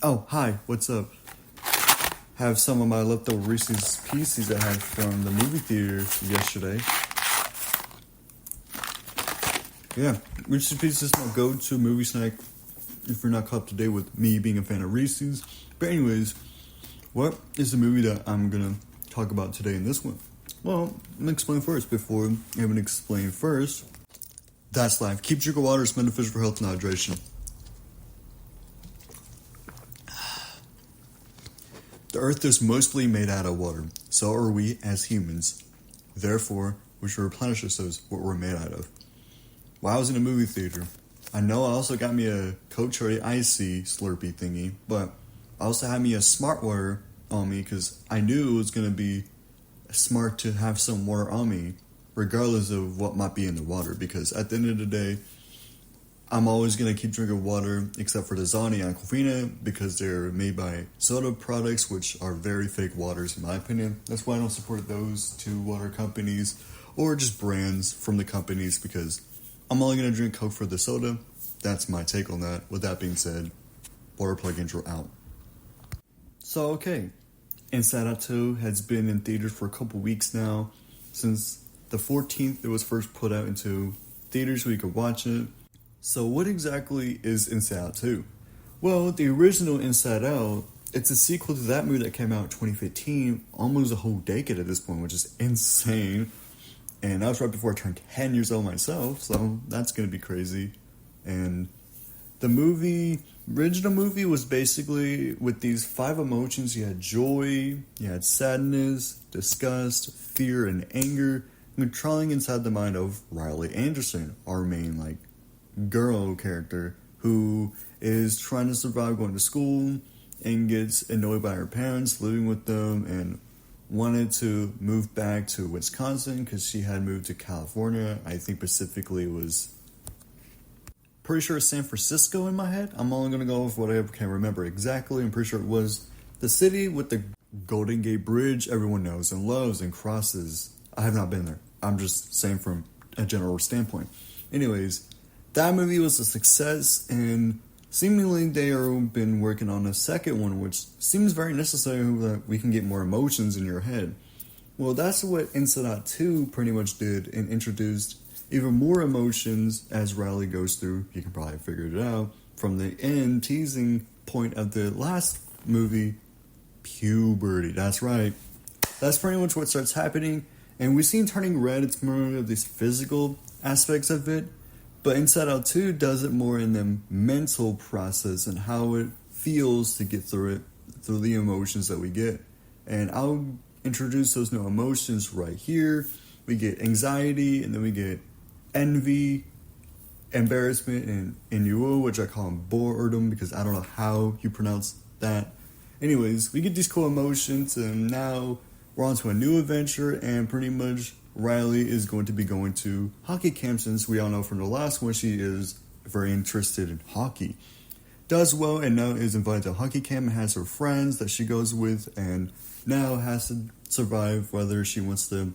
Oh, hi, what's up? Have some of my leftover Reese's Pieces I had from the movie theater yesterday. Yeah, Reese's Pieces is my go-to movie snack if you're not caught up to date with me being a fan of Reese's. But anyways, what is the movie that I'm gonna talk about today in this one? Well, I'm gonna explain first. Before I even explain first, that's life. Keep drinking water, it's beneficial for health and hydration. The earth is mostly made out of water. So are we as humans. Therefore, we should replenish ourselves what we're made out of. While I was in a movie theater, I know I also got me a Coke Cherry Icy Slurpee thingy, but I also had me a Smart Water on me because I knew it was going to be smart to have some water on me regardless of what might be in the water, because at the end of the day, I'm always going to keep drinking water except for the Zani and Aquafina because they're made by soda products, which are very fake waters in my opinion. That's why I don't support those two water companies or just brands from the companies, because I'm only going to drink Coke for the soda. That's my take on that. With that being said, water plug intro out. So, okay. Inside Out 2 has been in theaters for a couple weeks now. Since the 14th, it was first put out into theaters so you could watch it. So what exactly is Inside Out 2? Well, the original Inside Out, it's a sequel to that movie that came out in 2015, almost a whole decade at this point, which is insane. And that was right before I turned 10 years old myself, so that's going to be crazy. And the original movie was basically with these 5 emotions. You had joy, you had sadness, disgust, fear, and anger, controlling inside the mind of Riley Anderson, our main, girl character, who is trying to survive going to school and gets annoyed by her parents living with them and wanted to move back to Wisconsin because she had moved to California. I think specifically it was pretty sure San Francisco in my head. I'm only going to go with what I can remember exactly. I'm pretty sure it was the city with the Golden Gate Bridge everyone knows and loves and crosses. I have not been there. I'm just saying from a general standpoint. Anyways, that movie was a success, and seemingly they have been working on a second one, which seems very necessary that we can get more emotions in your head. Well, that's what Inside Out 2 pretty much did, and introduced even more emotions as Riley goes through. You can probably figure it out from the end teasing point of the last movie, puberty. That's right. That's pretty much what starts happening, and we see him turning red. It's more of these physical aspects of it. But Inside Out 2 does it more in the mental process and how it feels to get through it, through the emotions that we get. And I'll introduce those new emotions right here. We get anxiety, and then we get envy, embarrassment, and ennui, which I call them boredom because I don't know how you pronounce that. Anyways, we get these cool emotions, and now we're on to a new adventure, and pretty much Riley is going to be going to hockey camp, since we all know from the last one she is very interested in hockey. Does well and now is invited to hockey camp and has her friends that she goes with, and now has to survive whether she wants to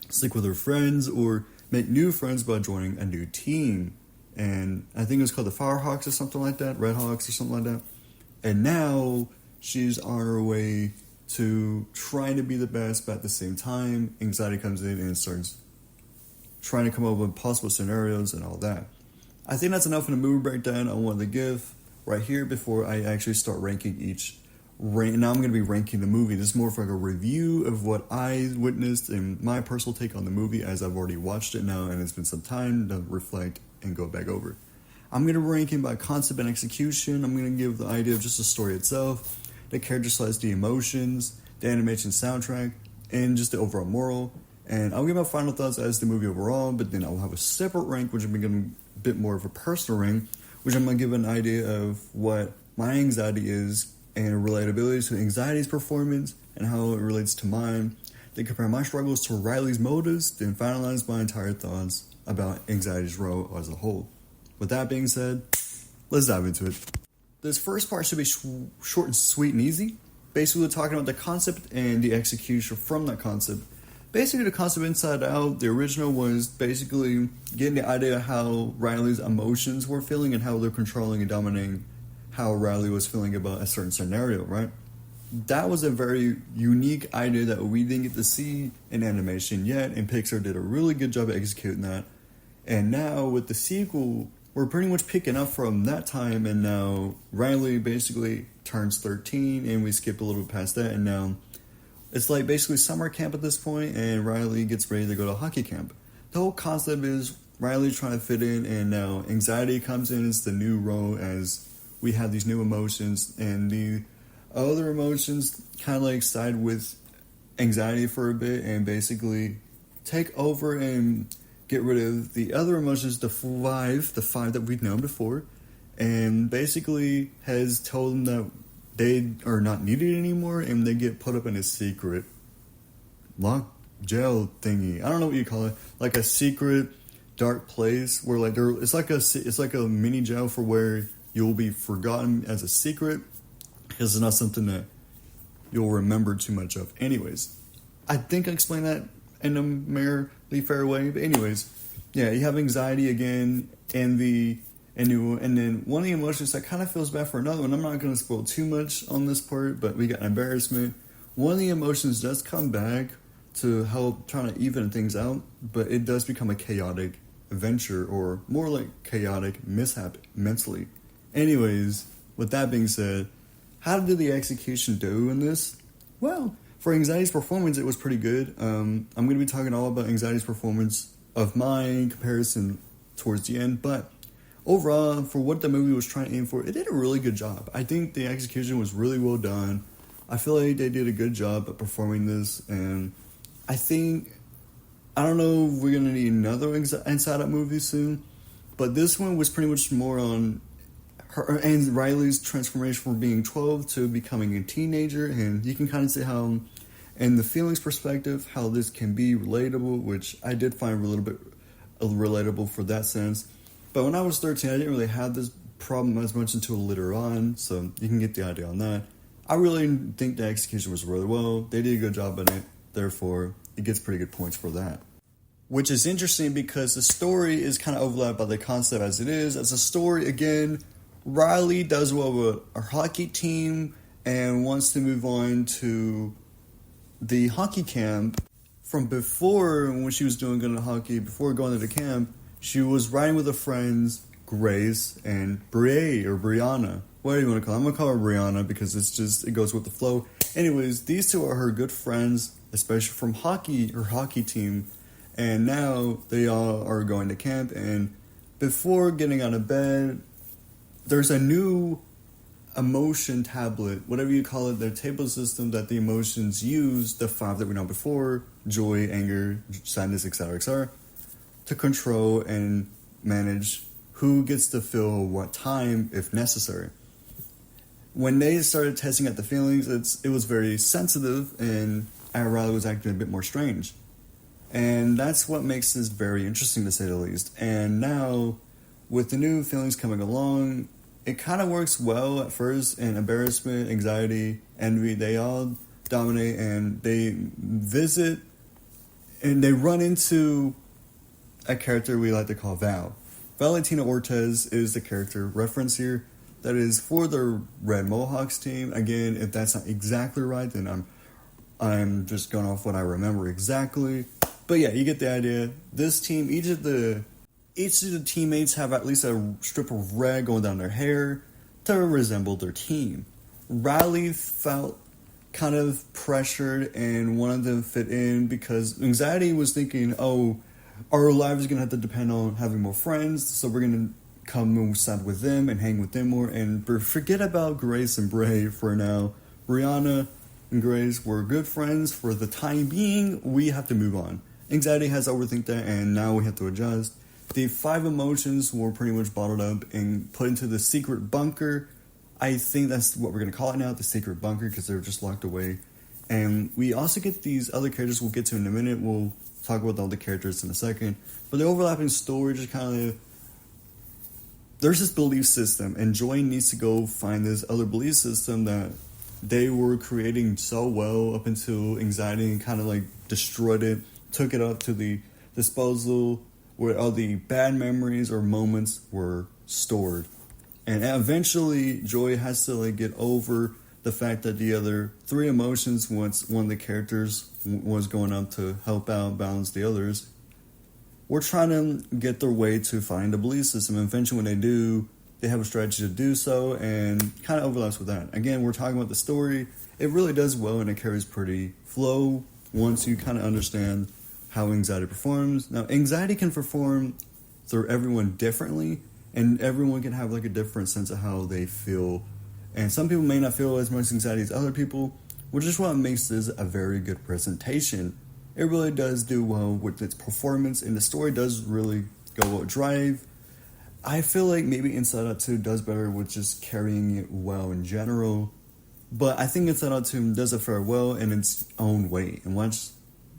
stick with her friends or make new friends by joining a new team. And I think it was called the Firehawks or something like that, Redhawks or something like that. And now she's on her way to trying to be the best, but at the same time, anxiety comes in and starts trying to come up with possible scenarios and all that. I think that's enough in the movie breakdown I wanted to give right here before I actually start ranking each. Now I'm going to be ranking the movie. This is more of a review of what I witnessed and my personal take on the movie, as I've already watched it now and it's been some time to reflect and go back over. I'm going to rank it by concept and execution. I'm going to give the idea of just the story itself, the character slides, the emotions, the animation, soundtrack, and just the overall moral. And I'll give my final thoughts as the movie overall, but then I'll have a separate rank, which I'm going to give a bit more of a personal rank, which I'm going to give an idea of what my anxiety is and relatability to anxiety's performance and how it relates to mine. Then compare my struggles to Riley's motives, then finalize my entire thoughts about anxiety's role as a whole. With that being said, let's dive into it. This first part should be short and sweet and easy. Basically, we're talking about the concept and the execution from that concept. Basically, the concept Inside Out, the original, was basically getting the idea of how Riley's emotions were feeling and how they're controlling and dominating how Riley was feeling about a certain scenario, right? That was a very unique idea that we didn't get to see in animation yet, and Pixar did a really good job of executing that. And now with the sequel, we're pretty much picking up from that time, and now Riley basically turns 13, and we skip a little bit past that, and now it's like basically summer camp at this point, and Riley gets ready to go to hockey camp. The whole concept is Riley trying to fit in, and now anxiety comes in as the new role as we have these new emotions, and the other emotions kind of like side with anxiety for a bit and basically take over and get rid of the other emotions, the five that we've known before, and basically has told them that they are not needed anymore, and they get put up in a secret lock jail thingy. I don't know what you call it, like a secret dark place where like it's like a mini jail for where you'll be forgotten as a secret because it's not something that you'll remember too much of. Anyways, I think I explained that in a merely fair way. But anyways, yeah, you have anxiety again, and then one of the emotions that kind of feels bad for another one. I'm not going to spoil too much on this part, but we got embarrassment. One of the emotions does come back to help trying to even things out, but it does become a chaotic adventure, or more like chaotic mishap mentally. Anyways, with that being said, how did the execution do in this? Well, for Anxiety's performance, it was pretty good. I'm going to be talking all about Anxiety's performance of mine comparison towards the end, but overall, for what the movie was trying to aim for, it did a really good job. I think the execution was really well done. I feel like they did a good job at performing this, and I don't know if we're going to need another Inside Out movie soon, but this one was pretty much more on her and Riley's transformation from being 12 to becoming a teenager, and you can kind of see how, in the feelings perspective, how this can be relatable, which I did find a little bit relatable for that sense. But when I was 13, I didn't really have this problem as much until later on, so you can get the idea on that. I really think the execution was really well. They did a good job on it, therefore, it gets pretty good points for that. Which is interesting because the story is kind of overlapped by the concept as it is. As a story, again, Riley does well with her hockey team and wants to move on to the hockey camp. From before, when she was doing good at hockey, before going to the camp, she was riding with her friends, Grace and Brianna. What do you want to call her? I'm going to call her Brianna because it goes with the flow. Anyways, these two are her good friends, especially from her hockey team. And now they all are going to camp. And before getting out of bed, there's a new emotion tablet, whatever you call it, the table system that the emotions use, the 5 that we know before, joy, anger, sadness, etc., to control and manage who gets to feel what time if necessary. When they started testing out the feelings, it was very sensitive, and Riley was acting a bit more strange. And that's what makes this very interesting, to say the least. And now, with the new feelings coming along, it kind of works well at first, and embarrassment, anxiety, envy, they all dominate, and they visit, and they run into a character we like to call Val. Valentina Ortez is the character reference here. That is for the Red Mohawks team. Again, if that's not exactly right, then I'm just going off what I remember exactly. But yeah, you get the idea. This team, each of the teammates have at least a strip of red going down their hair to resemble their team. Riley felt kind of pressured and wanted to fit in because Anxiety was thinking, oh, our lives are going to have to depend on having more friends, so we're going to come and side with them and hang with them more, and forget about Grace and Bray for now. Brianna and Grace were good friends for the time being. We have to move on. Anxiety has to overthink that, and now we have to adjust. The 5 emotions were pretty much bottled up and put into the secret bunker. I think that's what we're going to call it now, the secret bunker, because they're just locked away. And we also get these other characters we'll get to in a minute. We'll talk about all the characters in a second. But the overlapping story just kind of... There's this belief system, and Joy needs to go find this other belief system that they were creating so well up until Anxiety kind of like destroyed it, took it up to the disposal where all the bad memories or moments were stored. And eventually, Joy has to like get over the fact that the other three emotions, once one of the characters was going up to help out balance the others, were trying to get their way to find a belief system. And eventually, when they do, they have a strategy to do so, and kind of overlaps with that. Again, we're talking about the story. It really does well, and it carries pretty flow once you kind of understand how anxiety performs. Now, anxiety can perform through everyone differently, and everyone can have like a different sense of how they feel. And some people may not feel as much anxiety as other people, which is what makes this a very good presentation. It really does do well with its performance, and the story does really go well. Drive, I feel like maybe Inside Out 2 does better with just carrying it well in general, but I think Inside Out 2 does it very well in its own way. And watch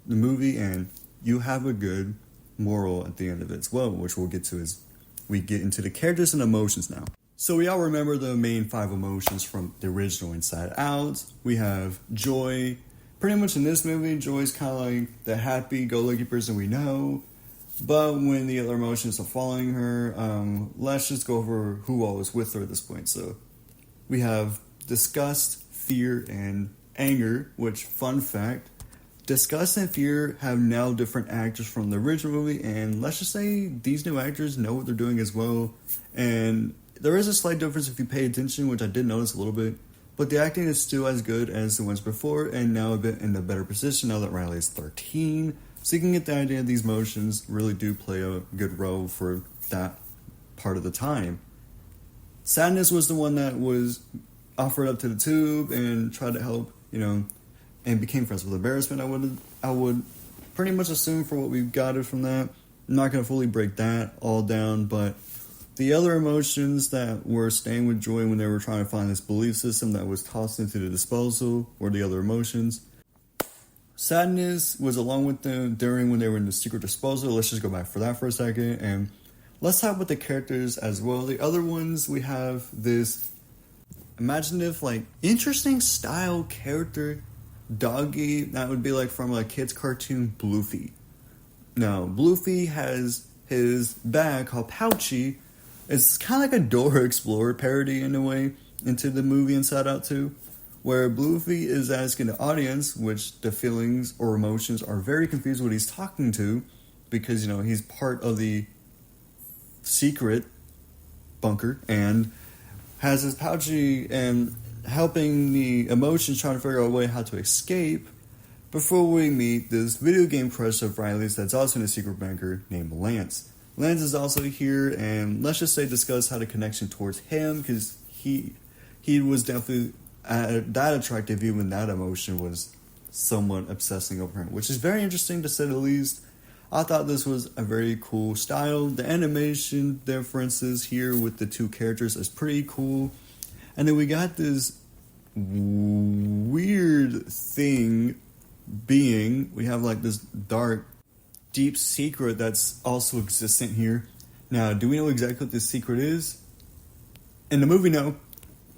the movie, and you have a good moral at the end of it as well, which we'll get to as we get into the characters and emotions now. So we all remember the main 5 emotions from the original Inside Out. We have joy. Pretty much in this movie, Joy's kind of like the happy-go-lucky person we know. But when the other emotions are following her, let's just go over who all was with her at this point. So we have disgust, fear, and anger, which, fun fact, disgust and fear have now different actors from the original movie, and let's just say these new actors know what they're doing as well. And there is a slight difference if you pay attention, which I did notice a little bit, but the acting is still as good as the ones before, and now a bit in a better position now that Riley is 13. So you can get the idea these motions really do play a good role for that part of the time. Sadness was the one that was offered up to the tube and tried to help, and became friends with embarrassment. I would pretty much assume for what we've got it from that. I'm not going to fully break that all down, but the other emotions that were staying with Joy when they were trying to find this belief system that was tossed into the disposal were the other emotions. Sadness was along with them during when they were in the secret disposal. Let's just go back for that for a second, and let's talk about the characters as well. The other ones, we have this imaginative, interesting style character, Doggy, that would be from a kid's cartoon, Bluefy. Now, Bluefy has his bag called Pouchy. It's kind of like a Dora Explorer parody in a way into the movie Inside Out 2, where Bluefy is asking the audience, which the feelings or emotions are very confused what he's talking to, because, he's part of the secret bunker and has his Pouchy and helping the emotions trying to figure out a way how to escape before we meet this video game crush of Riley's that's also in a secret bunker named Lance. Lance is also here, and let's just say discuss how the connection towards him, because he was definitely that attractive, even that emotion was somewhat obsessing over him, which is very interesting to say the least. I thought this was a very cool style. The animation differences here with the two characters is pretty cool. And then we got this weird thing being, we have this dark, deep secret that's also existent here. Now, do we know exactly what this secret is? In the movie, no.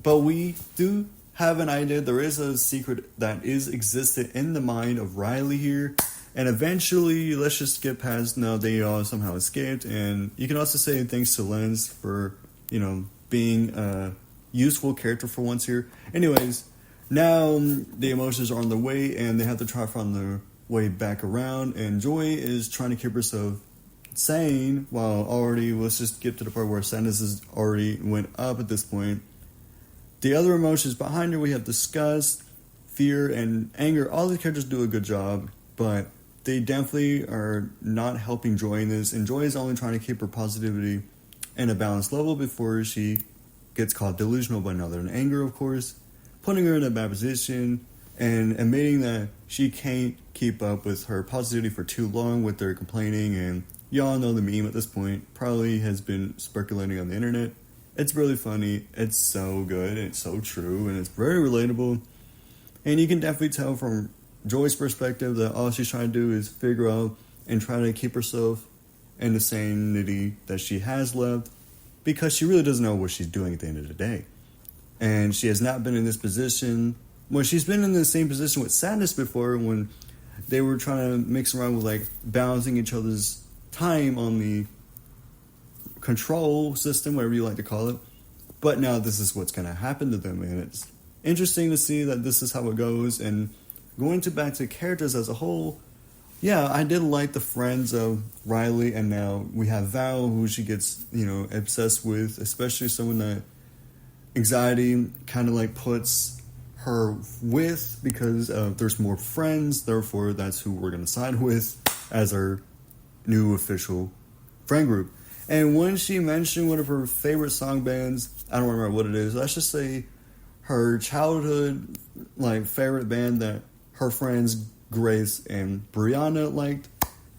But we do have an idea. There is a secret that is existed in the mind of Riley here. And eventually, let's just get past now they all somehow escaped. And you can also say thanks to Lens for, being a useful character for once here. Anyways, now the emotions are on the way and they have to try to find their way back around. And Joy is trying to keep herself sane while already, let's just get to the part where sadness has already went up at this point. The other emotions behind her, we have disgust, fear, and anger. All the characters do a good job, but they definitely are not helping Joy in this, and Joy is only trying to keep her positivity in a balanced level before she gets called delusional by another. And anger, of course, putting her in a bad position and admitting that she can't keep up with her positivity for too long with their complaining. And y'all know the meme at this point probably has been speculating on the internet. It's really funny, it's so good, it's so true, and it's very relatable. And you can definitely tell from Joy's perspective that all she's trying to do is figure out and try to keep herself in the sanity that she has left, because she really doesn't know what she's doing at the end of the day. And she has not been in this position. Well, she's been in the same position with sadness before when they were trying to mix around with balancing each other's time on the control system, whatever you like to call it. but now this is what's going to happen to them, and it's interesting to see that this is how it goes. And going back to characters as a whole, yeah, I did like the friends of Riley, and now we have Val, who she gets, obsessed with, especially someone that anxiety kind of like puts her with, because there's more friends, therefore that's who we're going to side with as our new official friend group. And when she mentioned one of her favorite song bands, I don't remember what it is, let's just say her childhood favorite band that her friends Grace and Brianna liked,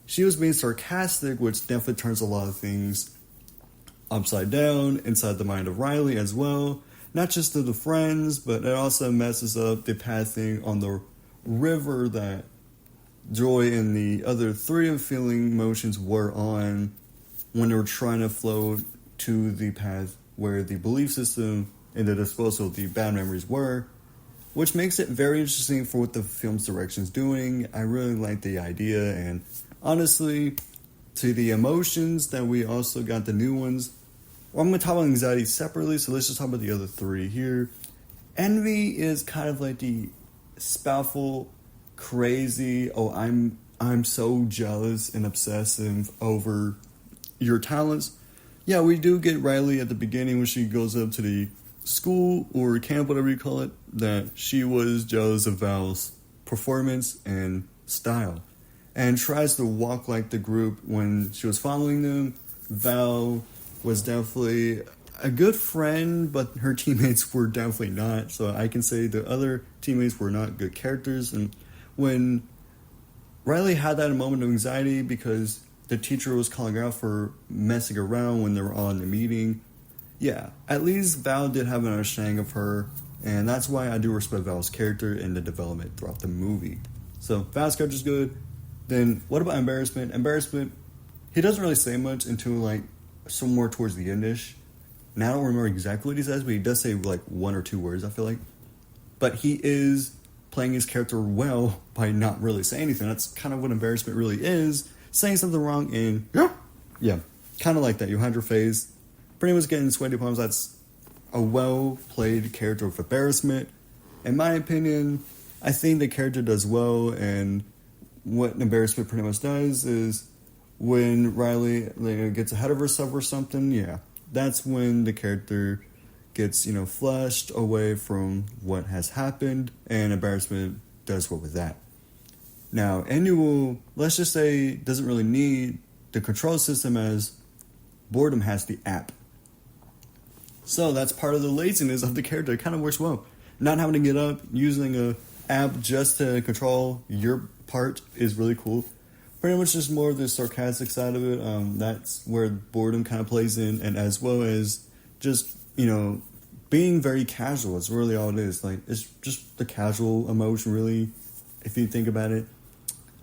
she was being sarcastic, which definitely turns a lot of things upside down inside the mind of Riley as well. Not just to the friends, but it also messes up the pathing on the river that Joy and the other three of feeling emotions were on when they were trying to flow to the path where the belief system and the disposal of the bad memories were, which makes it very interesting for what the film's direction is doing. I really like the idea, and honestly, to the emotions that we also got the new ones. Well, I'm going to talk about anxiety separately, so let's just talk about the other three here. Envy is kind of like the spoutful, crazy, I'm so jealous and obsessive over your talents. Yeah, we do get Riley at the beginning when she goes up to the school or camp, whatever you call it, that she was jealous of Val's performance and style and tries to walk like the group when she was following them. Val was definitely a good friend, but her teammates were definitely not. So I can say the other teammates were not good characters. And when Riley had that moment of anxiety because the teacher was calling her out for messing around when they were all in the meeting, yeah, at least Val did have an understanding of her, and that's why I do respect Val's character and the development throughout the movie. So Val's character's good. Then what about Embarrassment? Embarrassment, he doesn't really say much until somewhere towards the end-ish. And I don't remember exactly what he says, but he does say one or two words, I feel like. But he is playing his character well by not really saying anything. That's kind of what Embarrassment really is. Saying something wrong and yeah, kind of like that. You hide your face. Pretty much getting sweaty palms. That's a well-played character of Embarrassment. In my opinion, I think the character does well, and what Embarrassment pretty much does is when Riley gets ahead of herself or something, yeah, that's when the character gets, flushed away from what has happened, and Embarrassment does well with that. Now, Annual, let's just say, doesn't really need the control system as Boredom has the app. So that's part of the laziness of the character. It kind of works well. Not having to get up, using a app just to control your part is really cool. Pretty much just more of the sarcastic side of it. That's where Boredom kind of plays in, and as well as just, being very casual. It's really all it is. It's just the casual emotion, really, if you think about it.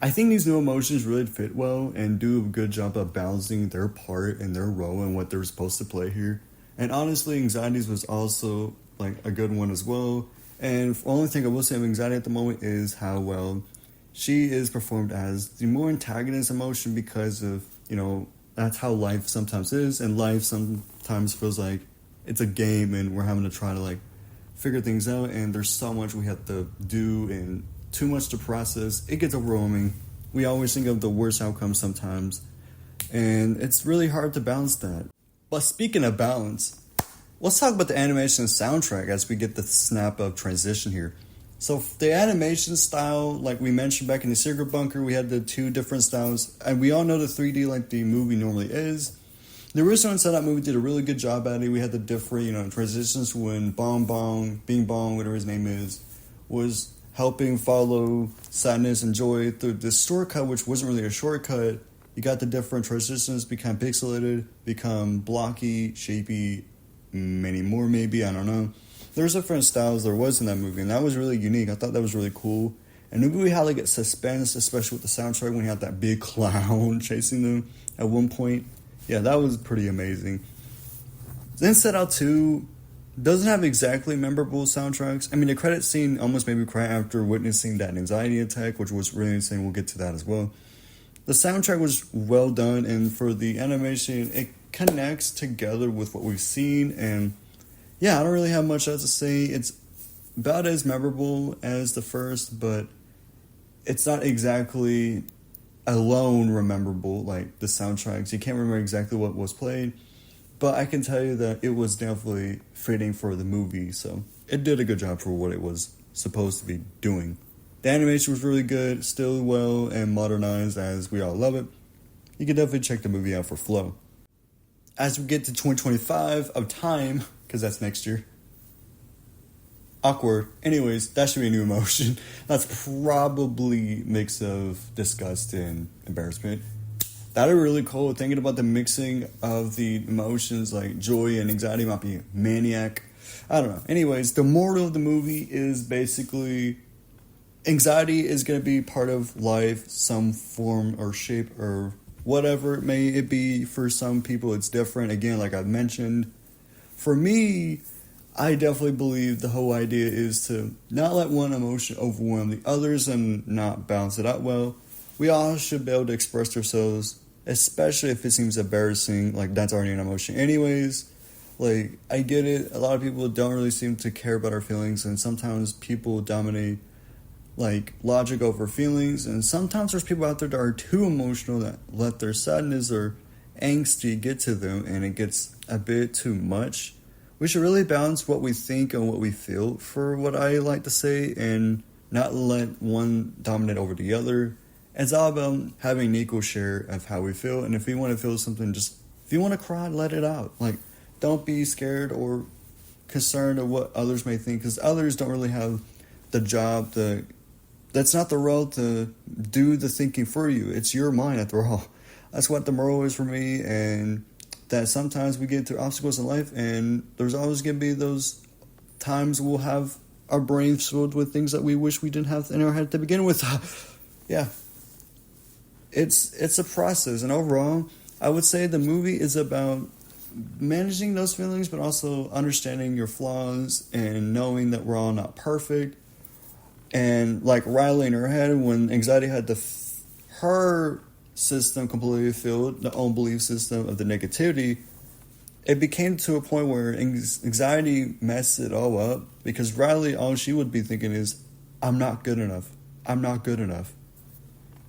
I think these new emotions really fit well and do a good job of balancing their part and their role and what they're supposed to play here. And honestly, Anxieties was also a good one as well. And the only thing I will say of Anxiety at the moment is how well she is performed as the more antagonist emotion, because of, that's how life sometimes is. And life sometimes feels like it's a game and we're having to try to figure things out. And there's so much we have to do and too much to process. It gets overwhelming. We always think of the worst outcomes sometimes. And it's really hard to balance that. But speaking of balance, let's talk about the animation and soundtrack as we get the snap of transition here. So the animation style, like we mentioned back in the Secret Bunker, we had the two different styles. And we all know the 3D like the movie normally is. The original Inside Out movie did a really good job at it. We had the different, transitions when Bing Bong, whatever his name is, was helping follow Sadness and Joy through this shortcut, which wasn't really a shortcut. You got the different transitions become pixelated, become blocky, shapy, many more maybe, I don't know. There's different styles there was in that movie, and that was really unique. I thought that was really cool. And the movie had a suspense, especially with the soundtrack when you had that big clown chasing them at one point. Yeah, that was pretty amazing. Then Set Out 2 doesn't have exactly memorable soundtracks. I mean, the credit scene almost made me cry after witnessing that anxiety attack, which was really insane. We'll get to that as well. The soundtrack was well done, and for the animation, it connects together with what we've seen, and yeah, I don't really have much else to say. It's about as memorable as the first, but it's not exactly alone rememberable like the soundtracks. You can't remember exactly what was played, but I can tell you that it was definitely fitting for the movie, so it did a good job for what it was supposed to be doing. The animation was really good, still well and modernized as we all love it. You can definitely check the movie out for flow. As we get to 2025 of time, because that's next year. Awkward. Anyways, that should be a new emotion. That's probably mix of disgust and embarrassment. That'd be really cool. Thinking about the mixing of the emotions like joy and anxiety might be maniac. I don't know. Anyways, the moral of the movie is basically anxiety is going to be part of life, some form or shape or whatever it may be. For some people, it's different. Again, like I've mentioned, for me, I definitely believe the whole idea is to not let one emotion overwhelm the others and not balance it out well. We all should be able to express ourselves, especially if it seems embarrassing, like that's already an emotion anyways. Like, I get it, a lot of people don't really seem to care about our feelings, and sometimes people dominate, like, logic over feelings, and sometimes there's people out there that are too emotional that let their sadness or angsty get to them, and it gets a bit too much. We should really balance what we think and what we feel, for what I like to say, and not let one dominate over the other. It's all about having an equal share of how we feel, and if you want to feel something, if you want to cry, let it out. Like, don't be scared or concerned of what others may think, because others don't really have the job, that's not the role to do the thinking for you. It's your mind after all. That's what the moral is for me, and that sometimes we get through obstacles in life, and there's always going to be those times we'll have our brains filled with things that we wish we didn't have in our head to begin with. Yeah. It's a process, and overall, I would say the movie is about managing those feelings, but also understanding your flaws and knowing that we're all not perfect. And like Riley in her head, when anxiety had her system completely filled, the own belief system of the negativity, it became to a point where anxiety messed it all up, because Riley, all she would be thinking is, I'm not good enough. I'm not good enough.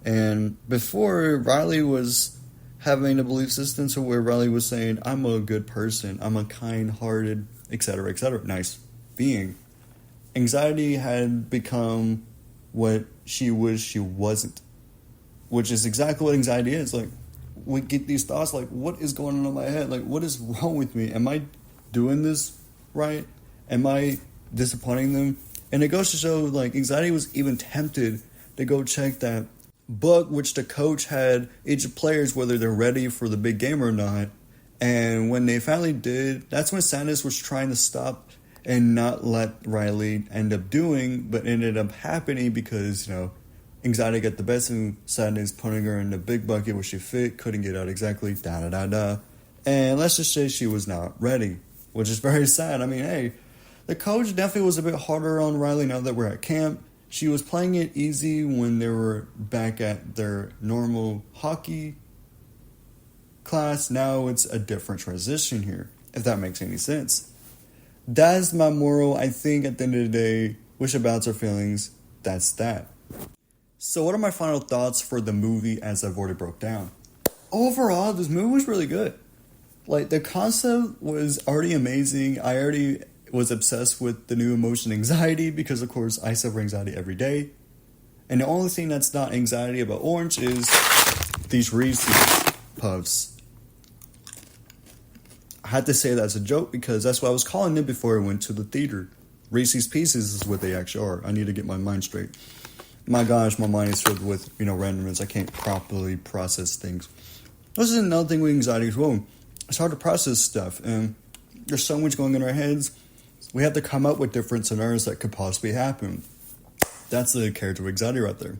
And before, Riley was having a belief system to where Riley was saying, I'm a good person, I'm a kind-hearted, etc., nice being. Anxiety had become what she wished she wasn't, which is exactly what anxiety is. Like, we get these thoughts like, what is going on in my head? Like, what is wrong with me? Am I doing this right? Am I disappointing them? And it goes to show, like, anxiety was even tempted to go check that book, which the coach had each players, whether they're ready for the big game or not. And when they finally did, that's when Sanders was trying to stop and not let Riley end up doing, but ended up happening because, anxiety got the best of Sanders, putting her in the big bucket where she fit, couldn't get out exactly, And let's just say she was not ready, which is very sad. I mean, hey, the coach definitely was a bit harder on Riley now that we're at camp. She was playing it easy when they were back at their normal hockey class. Now it's a different transition here, if that makes any sense. That's my moral. I think at the end of the day, we should balance our feelings. That's that. So what are my final thoughts for the movie as I've already broke down? Overall, this movie was really good. Like, the concept was already amazing. I already was obsessed with the new emotion anxiety because, of course, I suffer anxiety every day. And the only thing that's not anxiety about orange is these Reese's Puffs. I had to say that as a joke because that's what I was calling them before I went to the theater. Reese's Pieces is what they actually are. I need to get my mind straight. My gosh, my mind is filled with, randomness. I can't properly process things. This is another thing with anxiety as well. It's hard to process stuff, and there's so much going in our heads. We have to come up with different scenarios that could possibly happen. That's the character of anxiety right there.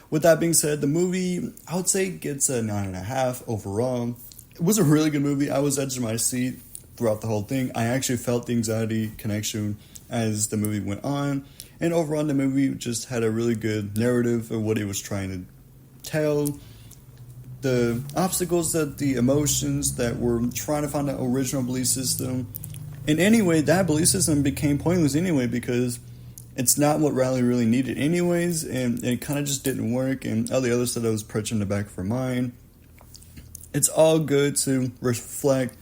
With that being said, the movie, I would say, gets a 9.5 overall. It was a really good movie. I was edging my seat throughout the whole thing. I actually felt the anxiety connection as the movie went on. And overall, the movie just had a really good narrative of what it was trying to tell. The obstacles, that the emotions that were trying to find an original belief system, And anyway, that belief system became pointless anyway because it's not what Riley really needed anyways, and it kind of just didn't work, and all the other stuff that was perched in the back of her mind. It's all good to reflect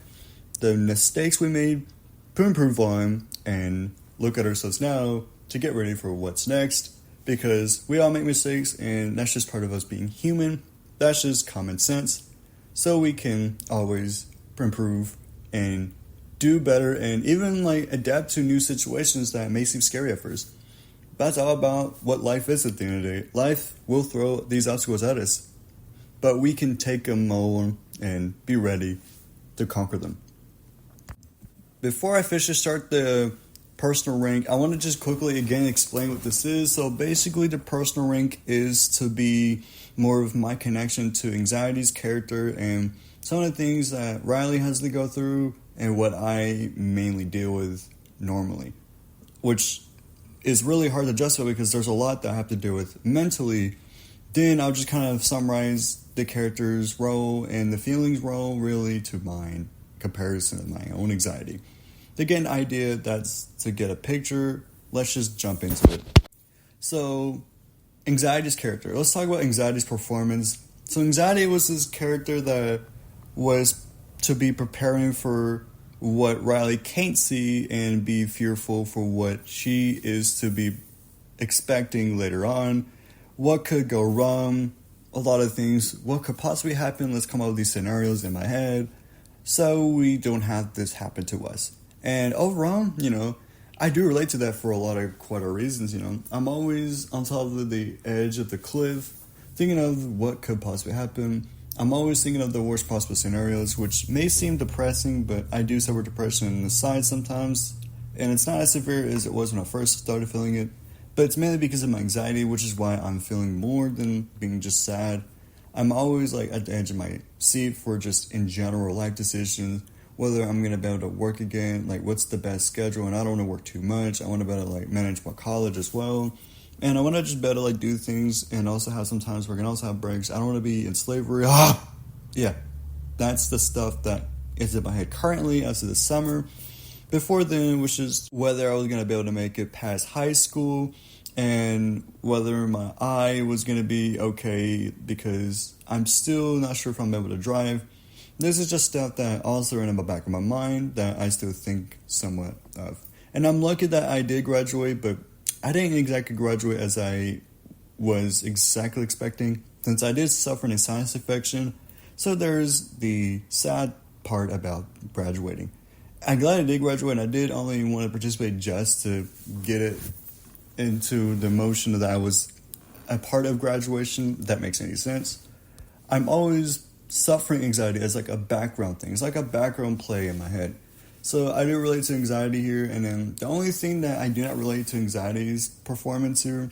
the mistakes we made, to improve on, and look at ourselves now to get ready for what's next, because we all make mistakes, and that's just part of us being human. That's just common sense. So we can always improve and do better, and even like adapt to new situations that may seem scary at first. That's all about what life is at the end of the day. Life will throw these obstacles at us, but we can take them all and be ready to conquer them. Before I officially start the personal rank, I want to just quickly again explain what this is. So basically the personal rank is to be more of my connection to Anxiety's character and some of the things that Riley has to go through and what I mainly deal with normally, which is really hard to justify because there's a lot that I have to deal with mentally. Then I'll just kind of summarize the character's role and the feelings role really to mine comparison of my own anxiety. To get an idea, that's to get a picture. Let's just jump into it. So, Anxiety's character. Let's talk about Anxiety's performance. So Anxiety was this character that was to be preparing for what Riley can't see and be fearful for what she is to be expecting later on. What could go wrong? A lot of things. What could possibly happen? Let's come up with these scenarios in my head so we don't have this happen to us. And overall, I do relate to that for a lot of quite a reasons, I'm always on top of the edge of the cliff, thinking of what could possibly happen. I'm always thinking of the worst possible scenarios, which may seem depressing, but I do suffer depression on the side sometimes, and it's not as severe as it was when I first started feeling it, but it's mainly because of my anxiety, which is why I'm feeling more than being just sad. I'm always like at the edge of my seat for just in general life decisions, whether I'm going to be able to work again, like what's the best schedule, and I don't want to work too much. I want to be able to like manage my college as well. And I want to just be able to like do things and also have some times where I can also have breaks. I don't want to be in slavery. Yeah, that's the stuff that is in my head currently as of the summer. Before then, which is whether I was going to be able to make it past high school and whether my eye was going to be okay because I'm still not sure if I'm able to drive. This is just stuff that also in the back of my mind that I still think somewhat of. And I'm lucky that I did graduate, but I didn't exactly graduate as I was exactly expecting, since I did suffer a sinus infection. So there's the sad part about graduating. I'm glad I did graduate, and I did only want to participate just to get it into the motion that I was a part of graduation, if that makes any sense. I'm always suffering anxiety as like a background thing. It's like a background play in my head. So I do relate to anxiety here, and then the only thing that I do not relate to anxiety's performance here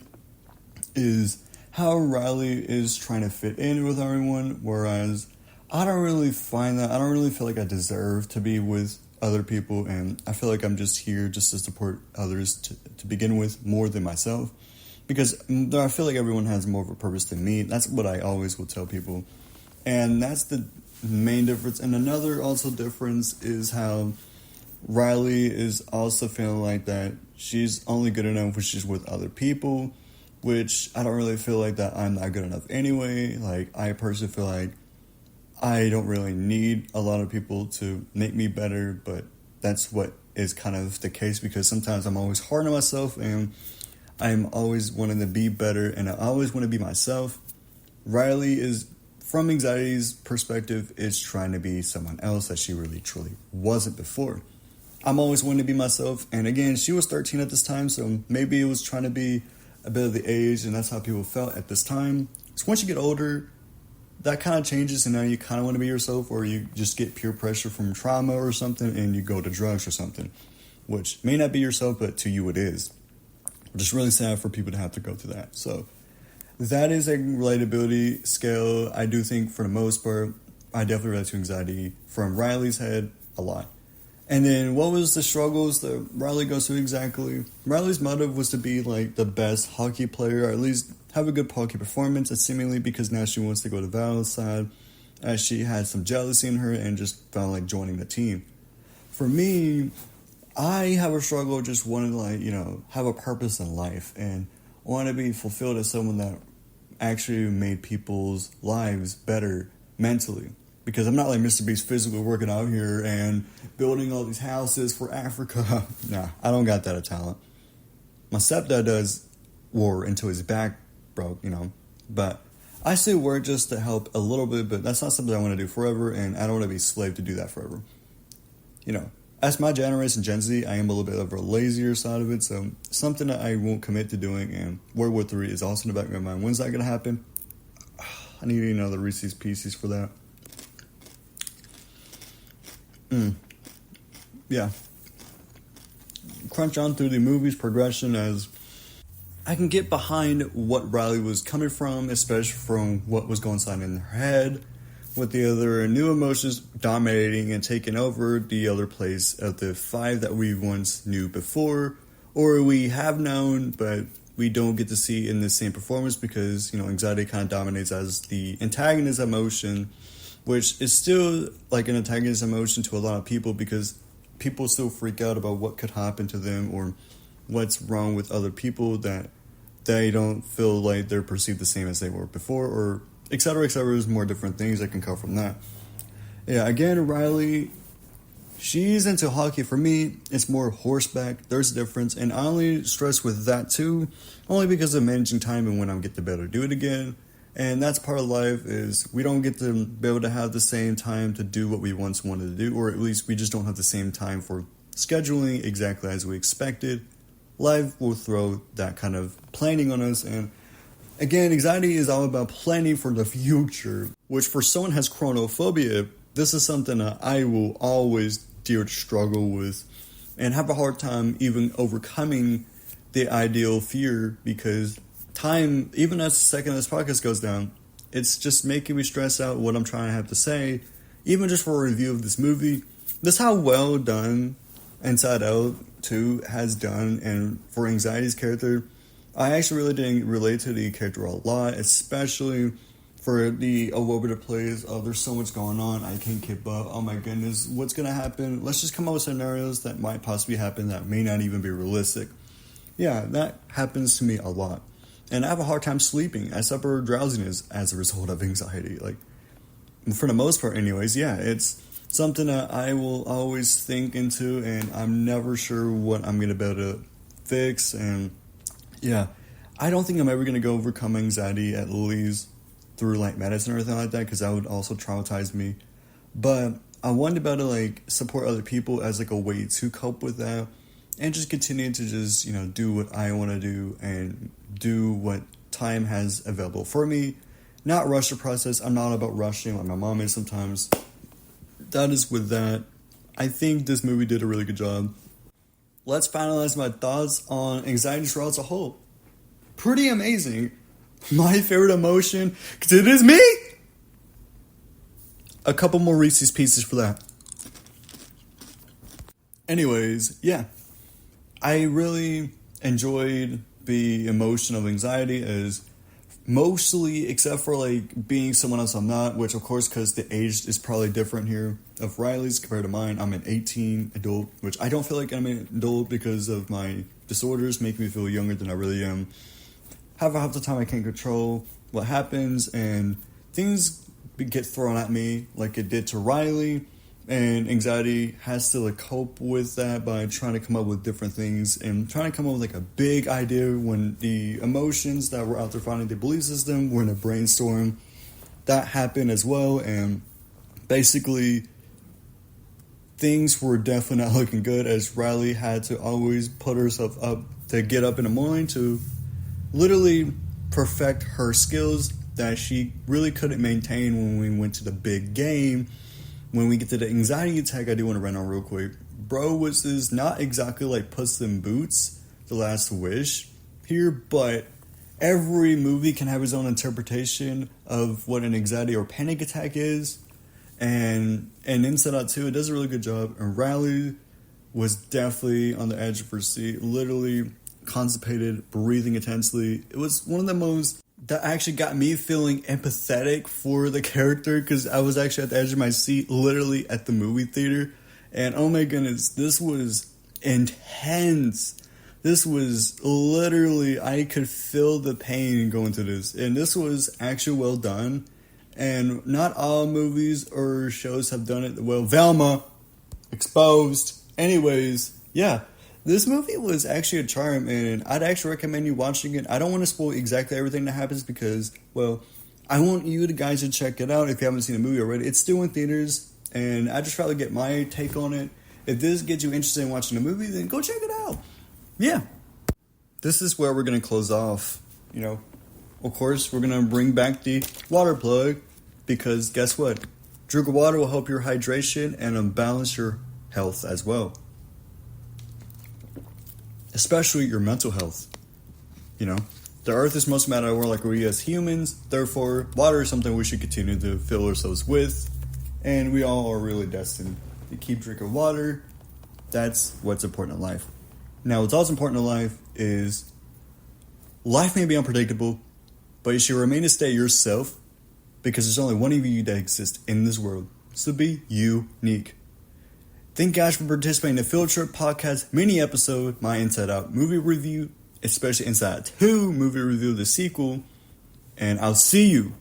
is how Riley is trying to fit in with everyone, whereas I don't really find that. I don't really feel like I deserve to be with other people, and I feel like I'm just here just to support others to begin with more than myself, because I feel like everyone has more of a purpose than me. That's what I always will tell people, and that's the main difference. And another also difference is how Riley is also feeling like that she's only good enough when she's with other people, which I don't really feel like that I'm not good enough anyway. Like, I personally feel like I don't really need a lot of people to make me better, but that's what is kind of the case, because sometimes I'm always hard on myself and I'm always wanting to be better, and I always want to be myself. Riley is, from anxiety's perspective, is trying to be someone else that she really truly wasn't before. I'm always wanting to be myself, and again, she was 13 at this time, so maybe it was trying to be a bit of the age, and that's how people felt at this time. So once you get older, that kind of changes, and now you kind of want to be yourself, or you just get peer pressure from trauma or something, and you go to drugs or something, which may not be yourself, but to you it is. Which is really sad for people to have to go through that. So that is a relatability scale. I do think for the most part, I definitely relate to anxiety from Riley's head a lot. And then what was the struggles that Riley goes through exactly? Riley's motive was to be like the best hockey player, or at least have a good hockey performance, and seemingly because now she wants to go to Val's side, as she had some jealousy in her and just felt like joining the team. For me, I have a struggle just wanting to, like, have a purpose in life and want to be fulfilled as someone that actually made people's lives better mentally. Because I'm not like Mr. Beast physically working out here and building all these houses for Africa. Nah, I don't got that talent. My stepdad does war until his back broke, But I still work just to help a little bit, but that's not something I want to do forever, and I don't want to be a slave to do that forever. As my generation, Gen Z, I am a little bit of a lazier side of it, so something that I won't commit to doing, and World War III is also in the back of my mind. When's that going to happen? I need another Reese's Pieces for that. Yeah. Crunch on through the movie's progression as I can get behind what Riley was coming from, especially from what was going on in her head, with the other new emotions dominating and taking over the other place of the 5 that we once knew before, or we have known, but we don't get to see in the same performance because, anxiety kind of dominates as the antagonist emotion, which is still like an antagonist emotion to a lot of people because people still freak out about what could happen to them or what's wrong with other people that they don't feel like they're perceived the same as they were before, or et cetera, there's more different things that can come from that. Yeah, again, Riley, she's into hockey. For me, it's more horseback. There's a difference, and I only stress with that too, only because of managing time and when I get to be able to do it again. And that's part of life is we don't get to be able to have the same time to do what we once wanted to do, or at least we just don't have the same time for scheduling exactly as we expected. Life will throw that kind of planning on us, and again, anxiety is all about planning for the future, which for someone who has chronophobia, this is something that I will always dear to struggle with and have a hard time even overcoming the ideal fear because time, even as the second this podcast goes down, it's just making me stress out what I'm trying to have to say, even just for a review of this movie. This how well done Inside Out 2 has done, and for Anxiety's character, I actually really didn't relate to the character a lot, especially for the Awoba plays. Oh, there's so much going on, I can't keep up. Oh my goodness, what's going to happen? Let's just come up with scenarios that might possibly happen that may not even be realistic. Yeah, that happens to me a lot. And I have a hard time sleeping. I suffer drowsiness as a result of anxiety. Like, for the most part anyways, yeah, it's something that I will always think into, and I'm never sure what I'm going to be able to fix, and yeah, I don't think I'm ever going to go overcome anxiety, at least through like medicine or anything like that, because that would also traumatize me. But I want to be able to like support other people as like a way to cope with that, and just continue to just, do what I want to do and do what time has available for me. Not rush the process. I'm not about rushing like my mom is sometimes. That is with that. I think this movie did a really good job. Let's finalize my thoughts on Anxiety Trial as a whole. Pretty amazing. My favorite emotion, because it is me! A couple more Reese's Pieces for that. Anyways, yeah. I really enjoyed the emotion of anxiety as mostly, except for like being someone else I'm not, which of course because the age is probably different here of Riley's compared to mine. I'm an 18 adult, which I don't feel like I'm an adult because of my disorders make me feel younger than I really am. Half the time I can't control what happens, and things get thrown at me like it did to Riley, and anxiety has to like cope with that by trying to come up with different things and trying to come up with like a big idea when the emotions that were out there finding the belief system were in a brainstorm. That happened as well, and basically things were definitely not looking good as Riley had to always put herself up to get up in the morning to literally perfect her skills that she really couldn't maintain when we went to the big game. When we get to the anxiety attack, I do want to run on real quick. Bro was not exactly like Puss in Boots, The Last Wish here, but every movie can have its own interpretation of what an anxiety or panic attack is. And Inside Out 2, it does a really good job. And Riley was definitely on the edge of her seat, literally constipated, breathing intensely. It was one of the most that actually got me feeling empathetic for the character, because I was actually at the edge of my seat literally at the movie theater, and oh my goodness, this was intense. This was literally, I could feel the pain going through this. And this was actually well done. And not all movies or shows have done it well. Velma, Exposed. Anyways, yeah. This movie was actually a charm, and I'd actually recommend you watching it. I don't want to spoil exactly everything that happens because, well, I want you guys to check it out if you haven't seen the movie already. It's still in theaters, and I just try to get my take on it. If this gets you interested in watching the movie, then go check it out. Yeah. This is where we're going to close off. Of course, we're going to bring back the water plug because guess what? Drinking water will help your hydration and balance your health as well. Especially your mental health. The earth is most made out of water like we as humans. Therefore, water is something we should continue to fill ourselves with. And we all are really destined to keep drinking water. That's what's important in life. Now, what's also important in life is life may be unpredictable, but you should remain to stay yourself because there's only one of you that exists in this world. So be unique. Thank you guys for participating in the FieldTripp podcast mini episode, my Inside Out movie review, especially Inside Out 2 movie review, the sequel. And I'll see you